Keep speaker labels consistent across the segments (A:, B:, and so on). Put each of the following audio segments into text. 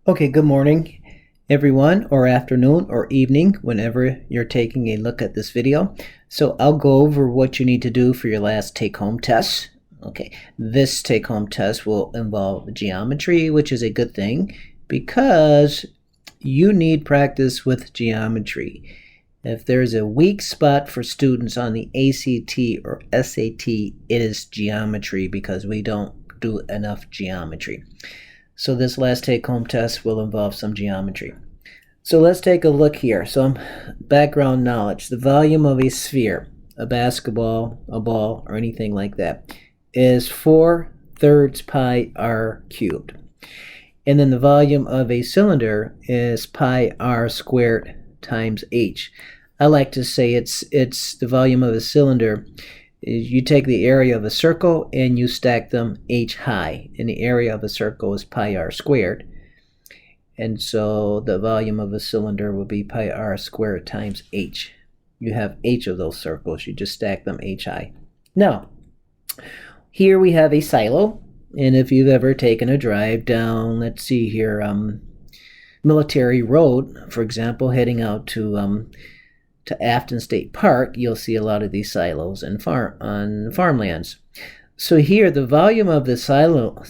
A: Okay, good morning, everyone, or afternoon, or evening, whenever you're taking a look at this video. So I'll go over what you need to do for your last take-home test. Okay, this take-home test will involve geometry, which is a good thing because you need practice with geometry. If there's a weak spot for students on the ACT or SAT, it is geometry because we don't do enough geometry. So this last take-home test will involve some geometry. So let's take a look here. Some background knowledge. The volume of a sphere, a basketball, a ball, or anything like that, is 4/3 pi r cubed. And then the volume of a cylinder is pi r squared times h. I like to say it's the volume of a cylinder. You take the area of a circle and you stack them h high, and the area of a circle is pi r squared, and so the volume of a cylinder will be pi r squared times h. You have h of those circles, you just stack them h high. Now here we have a silo, and if you've ever taken a drive down, let's see here, Military Road, for example, heading out to Afton State Park, you'll see a lot of these silos on farmlands. So here, the volume of the silo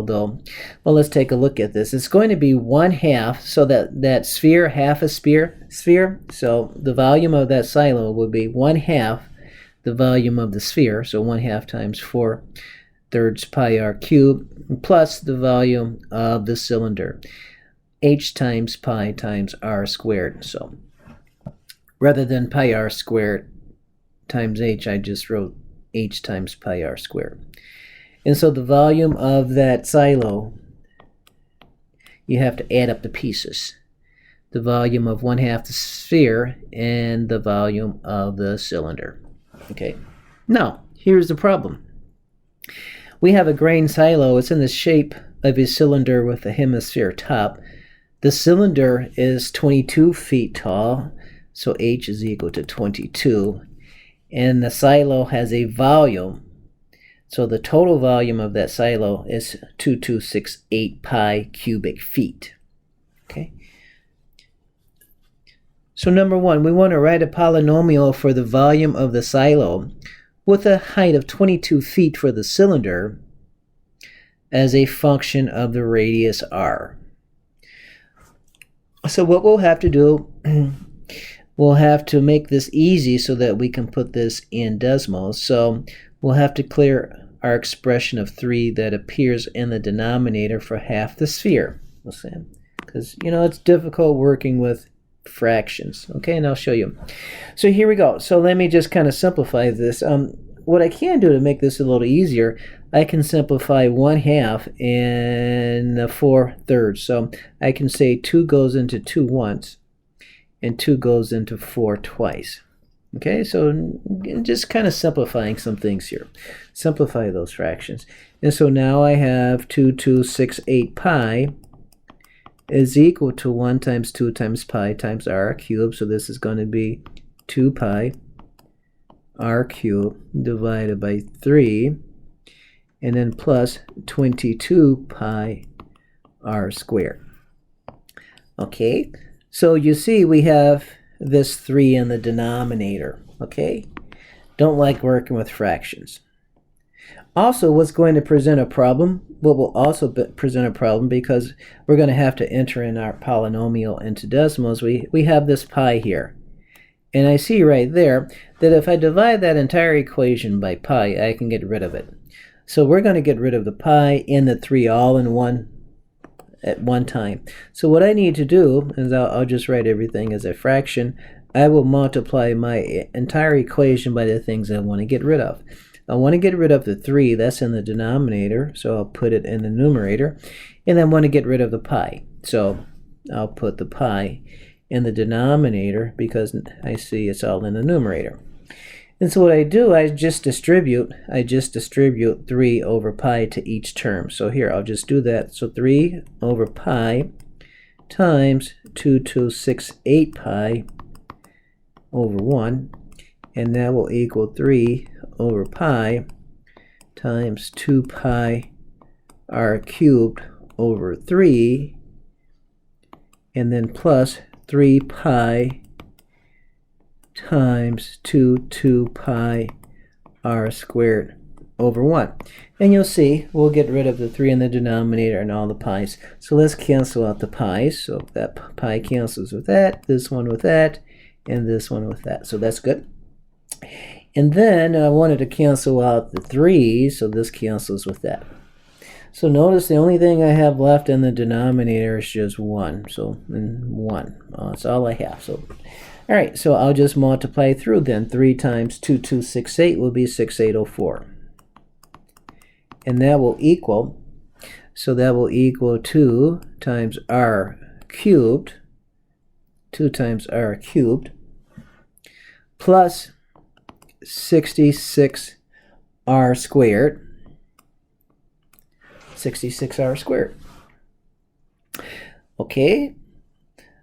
A: though, well, let's take a look at this. It's going to be 1/2, so that sphere, half a sphere, so the volume of that silo would be 1/2 the volume of the sphere, so 1/2 times 4/3 pi r cubed, plus the volume of the cylinder, h times pi times r squared. So rather than pi r squared times h, I just wrote h times pi r squared. And so the volume of that silo, you have to add up the pieces. The volume of 1/2 the sphere and the volume of the cylinder. Okay, now here's the problem. We have a grain silo. It's in the shape of a cylinder with a hemisphere top. The cylinder is 22 feet tall, so h is equal to 22, and the silo has a volume, so the total volume of that silo is 2268 pi cubic feet. Okay, so number one, we want to write a polynomial for the volume of the silo with a height of 22 feet for the cylinder as a function of the radius r. So what we'll have to do, we'll have to make this easy so that we can put this in decimals. So we'll have to clear our expression of 3 that appears in the denominator for half the sphere. Because, it's difficult working with fractions. Okay, and I'll show you. So here we go. So let me just kind of simplify this. What I can do to make this a little easier, I can simplify 1/2 and 4/3. So I can say 2 goes into 2 once, and 2 goes into 4 twice. Okay, so just kind of simplifying some things here. Simplify those fractions. And so now I have 2268 pi is equal to 1 times 2 times pi times r cubed. So this is going to be 2 pi r cubed divided by 3, and then plus 22 pi r squared. Okay, so you see we have this 3 in the denominator. Okay, don't like working with fractions. Also, what's going to present a problem? What will also present a problem, because we're going to have to enter in our polynomial into decimals. We have this pi here, and I see right there that if I divide that entire equation by pi, I can get rid of it. So we're going to get rid of the pi and the 3 all in one at one time. So what I need to do is I'll just write everything as a fraction. I will multiply my entire equation by the things I want to get rid of. I want to get rid of the 3, that's in the denominator, so I'll put it in the numerator, and then I want to get rid of the pi. So I'll put the pi in the denominator because I see it's all in the numerator. And so what I do, I just distribute 3 over pi to each term. So here, I'll just do that. So 3 over pi times 2268 pi over 1, and that will equal 3 over pi times 2 pi r cubed over 3 and then plus 3 pi times 2 pi r squared over 1. And you'll see we'll get rid of the 3 in the denominator and all the pi's. So let's cancel out the pi's. So that pi cancels with that, this one with that, and this one with that. So that's good. And then I wanted to cancel out the 3, so this cancels with that. So notice the only thing I have left in the denominator is just 1. So 1. That's all I have. So all right, so I'll just multiply through then. 3 times 2268 will be 6804. And that will equal, so that will equal 2 times r cubed, 2 times r cubed, plus 66r squared, 66r squared. Okay,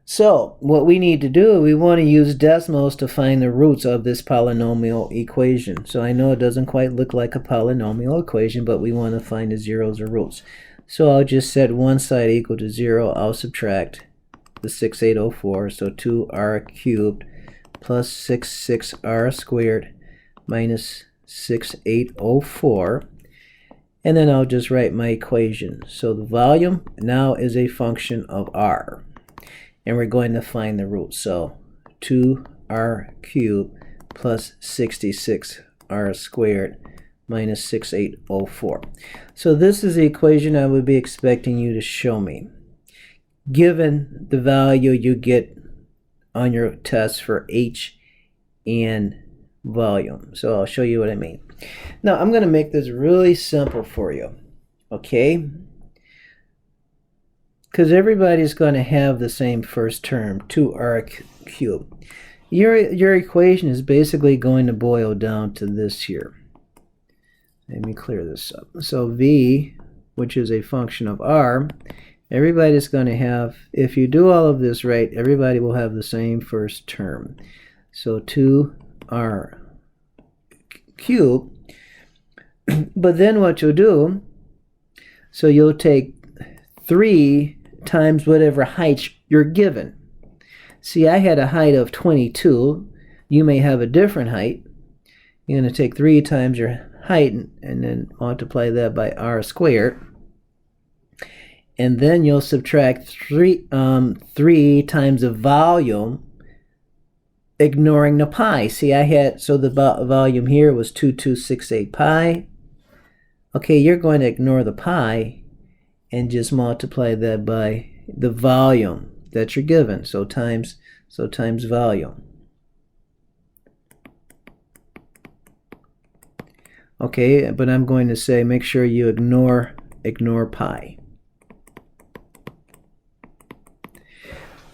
A: so what we need to do, we want to use decimals to find the roots of this polynomial equation. So I know it doesn't quite look like a polynomial equation, but we want to find the zeros or roots. So I'll just set one side equal to 0. I'll subtract the 6804, so 2r cubed plus 66r squared minus 6804. And then I'll just write my equation. So the volume now is a function of r. And we're going to find the root. So 2r cubed plus 66r squared minus 6804. So this is the equation I would be expecting you to show me, given the value you get on your test for h and volume. So I'll show you what I mean. Now I'm going to make this really simple for you, okay? Because everybody's going to have the same first term, 2r cubed. Your equation is basically going to boil down to this here. Let me clear this up. So v, which is a function of r, everybody's going to have, if you do all of this right, everybody will have the same first term. So 2r cubed. But then what you'll do, so you'll take 3 times whatever height you're given. See, I had a height of 22. You may have a different height. You're going to take 3 times your height and then multiply that by r squared. And then you'll subtract 3 times the volume, ignoring the pi. See, I had, so the volume here was 2268 pi. Okay, you're going to ignore the pi and just multiply that by the volume that you're given. So times volume. Okay, but I'm going to say make sure you ignore pi.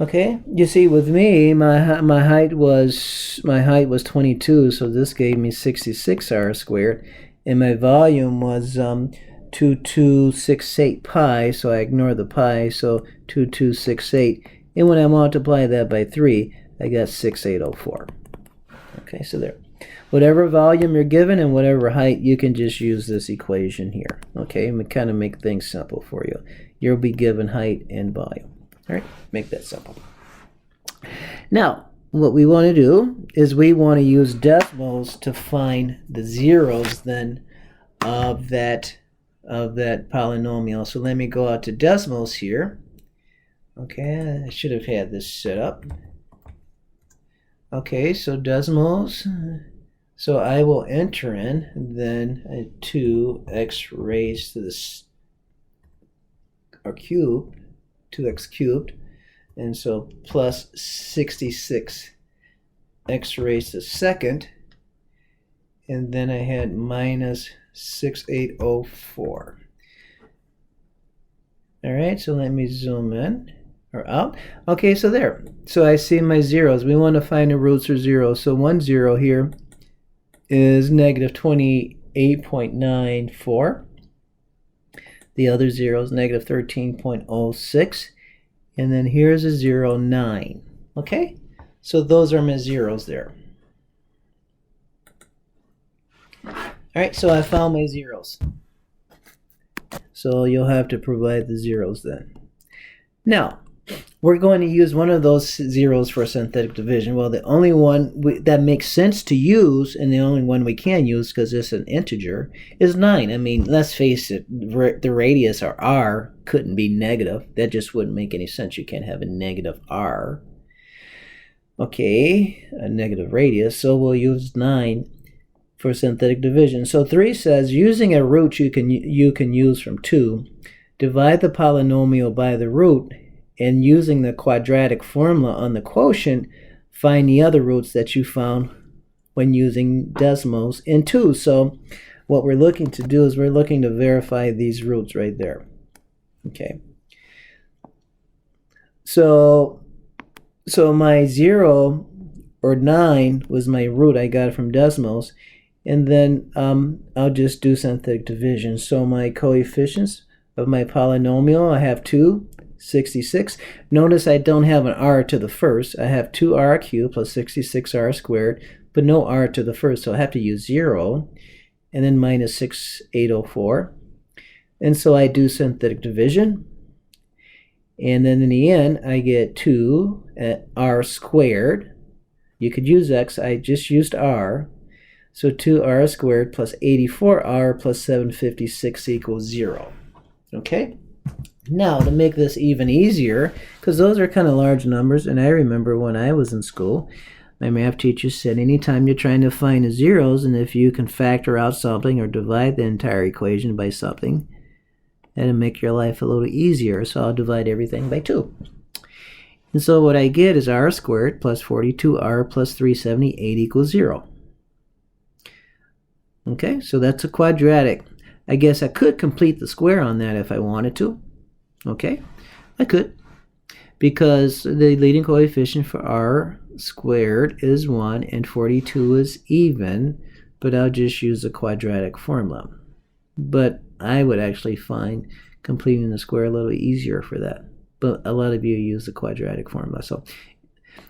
A: Okay, you see with me my height was 22, so this gave me 66r squared, and my volume was 2268 pi, so I ignore the pi, so 2268, and when I multiply that by 3, I got 6804. Okay, so there. Whatever volume you're given and whatever height, you can just use this equation here. Okay, and kind of make things simple for you. You'll be given height and volume. All right, make that simple. Now, what we want to do is we want to use decimals to find the zeros then of that polynomial. So let me go out to decimals here. Okay, I should have had this set up. Okay, so decimals. So I will enter in then 2x raised to the cube, 2x cubed, and so plus 66x raised to the second, and then I had minus 6804. All right, so let me zoom in or out. Okay, so there. So I see my zeros. We want to find the roots or zeros. So one zero here is negative 28.94. The other zero is negative 13.06. And then here's a 0, 9. Okay? So those are my zeros there. All right, so I found my zeros. So you'll have to provide the zeros then. Now, we're going to use one of those zeros for synthetic division. Well, the only one that makes sense to use, and the only one we can use because it's an integer, is 9. I mean, let's face it, the radius, or r, couldn't be negative. That just wouldn't make any sense. You can't have a negative r. Okay, a negative radius, so we'll use 9 for synthetic division. So 3 says, using a root you can use from 2, divide the polynomial by the root, and using the quadratic formula on the quotient, find the other roots that you found when using decimals in 2. So what we're looking to do is we're looking to verify these roots right there. Okay. So my 0 or 9 was my root. I got it from decimals. And then I'll just do synthetic division. So my coefficients of my polynomial, I have 2. 66. Notice I don't have an r to the first. I have 2r cubed plus 66r squared, but no r to the first, so I have to use 0, and then minus 6804. And so I do synthetic division, and then in the end I get 2r squared. You could use x, I just used r. So 2r squared plus 84r plus 756 equals 0. Okay? Now, to make this even easier, because those are kind of large numbers, and I remember when I was in school, my math teacher said anytime you're trying to find the zeros, and if you can factor out something or divide the entire equation by something, that'll make your life a little easier. So I'll divide everything by 2. And so what I get is r squared plus 42r plus 378 equals 0. Okay, so that's a quadratic. I guess I could complete the square on that if I wanted to. Okay, I could, because the leading coefficient for r squared is 1 and 42 is even, but I'll just use the quadratic formula. But I would actually find completing the square a little easier for that. But a lot of you use the quadratic formula. So,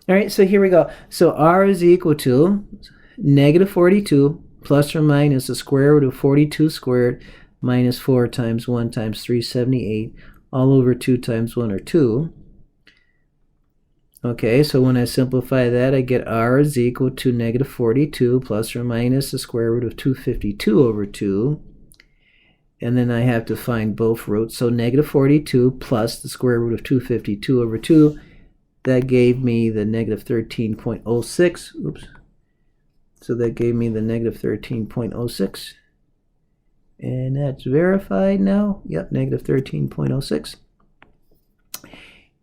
A: all right, so here we go. So r is equal to negative 42 plus or minus the square root of 42 squared minus 4 times 1 times 378 all over 2 times 1, or 2. Okay, so when I simplify that, I get r is equal to negative 42 plus or minus the square root of 252 over 2. And then I have to find both roots. So negative 42 plus the square root of 252 over 2, that gave me the negative 13.06. Oops. So that gave me the negative 13.06. And that's verified now. Yep, negative 13.06.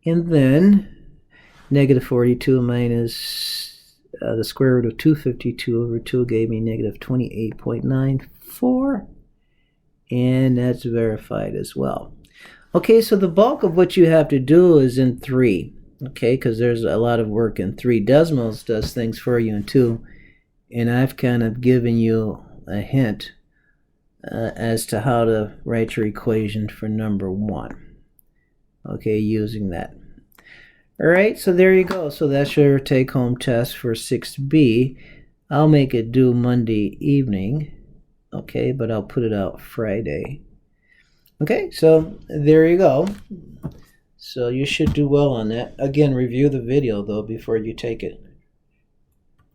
A: And then negative 42 minus the square root of 252 over 2 gave me negative 28.94. And that's verified as well. Okay, so the bulk of what you have to do is in 3. Okay, because there's a lot of work in 3. Decimals does things for you in 2. And I've kind of given you a hint as to how to write your equation for number 1. Okay, using that. All right, so there you go. So that's your take-home test for 6B. I'll make it due Monday evening. Okay, but I'll put it out Friday. Okay, so there you go. So you should do well on that. Again, review the video, though, before you take it.